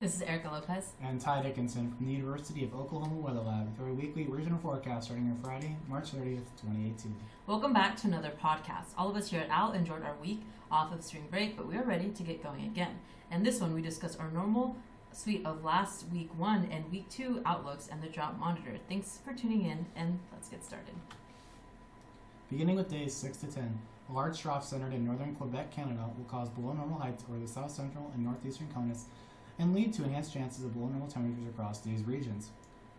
This is Erica Lopez. And Ty Dickinson from the University of Oklahoma Weather Lab with our weekly regional forecast starting on Friday, March 30th, 2018. Welcome back to another podcast. All of us here at OWL enjoyed our week off of spring break, but we are ready to get going again. And this one, we discuss our normal suite of last week 1 and week 2 outlooks and the drought monitor. Thanks for tuning in, and let's get started. Beginning with days 6 to 10, a large trough centered in northern Quebec, Canada will cause below normal heights over the south central and northeastern CONUS and lead to enhanced chances of below normal temperatures across these regions.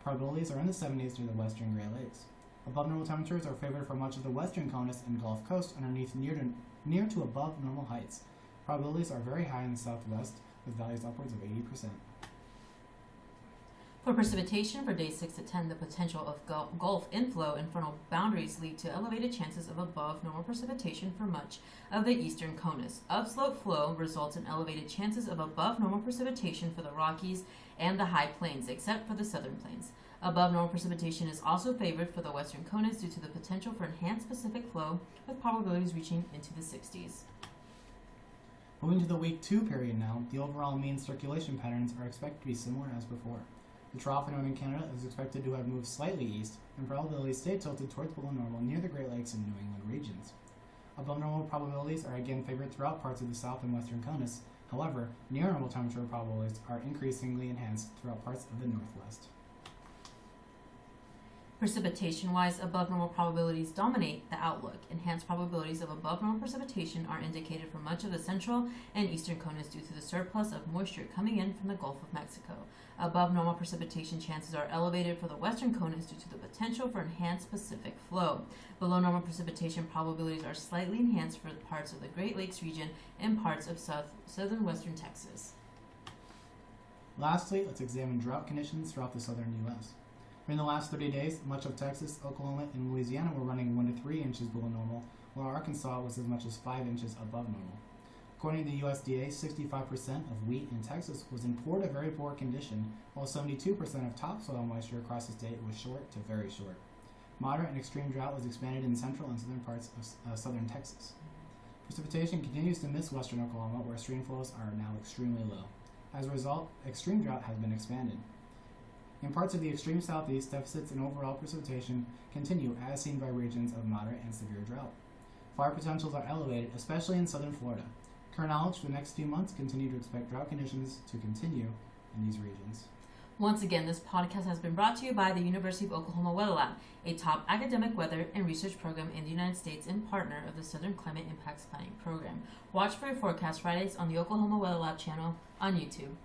Probabilities are in the 70s near the western Great Lakes. Above normal temperatures are favored for much of the western CONUS and Gulf Coast underneath near to above normal heights. Probabilities are very high in the southwest with values upwards of 80%. For precipitation for days 6 to 10, the potential of Gulf inflow and frontal boundaries lead to elevated chances of above normal precipitation for much of the eastern CONUS. Upslope flow results in elevated chances of above normal precipitation for the Rockies and the High Plains, except for the southern plains. Above normal precipitation is also favored for the western CONUS due to the potential for enhanced Pacific flow, with probabilities reaching into the 60s. Moving to the week 2 period now, the overall mean circulation patterns are expected to be similar as before. The trough in northern Canada is expected to have moved slightly east, and probabilities stay tilted towards below normal near the Great Lakes and New England regions. Above normal probabilities are again favored throughout parts of the south and western CONUS. However, near normal temperature probabilities are increasingly enhanced throughout parts of the northwest. Precipitation-wise, above normal probabilities dominate the outlook. Enhanced probabilities of above normal precipitation are indicated for much of the central and eastern CONUS due to the surplus of moisture coming in from the Gulf of Mexico. Above normal precipitation chances are elevated for the western CONUS due to the potential for enhanced Pacific flow. Below normal precipitation probabilities are slightly enhanced for parts of the Great Lakes region and parts of southern western Texas. Lastly, let's examine drought conditions throughout the southern U.S. During the last 30 days, much of Texas, Oklahoma, and Louisiana were running 1 to 3 inches below normal, while Arkansas was as much as 5 inches above normal. According to the USDA, 65% of wheat in Texas was in poor to very poor condition, while 72% of topsoil moisture across the state was short to very short. Moderate and extreme drought was expanded in central and southern parts of southern Texas. Precipitation continues to miss western Oklahoma, where stream flows are now extremely low. As a result, extreme drought has been expanded. In parts of the extreme southeast, deficits in overall precipitation continue as seen by regions of moderate and severe drought. Fire potentials are elevated, especially in southern Florida. Current knowledge for the next few months continue to expect drought conditions to continue in these regions. Once again, this podcast has been brought to you by the University of Oklahoma Weather Lab, a top academic weather and research program in the United States and partner of the Southern Climate Impacts Planning Program. Watch for your forecast Fridays on the Oklahoma Weather Lab channel on YouTube.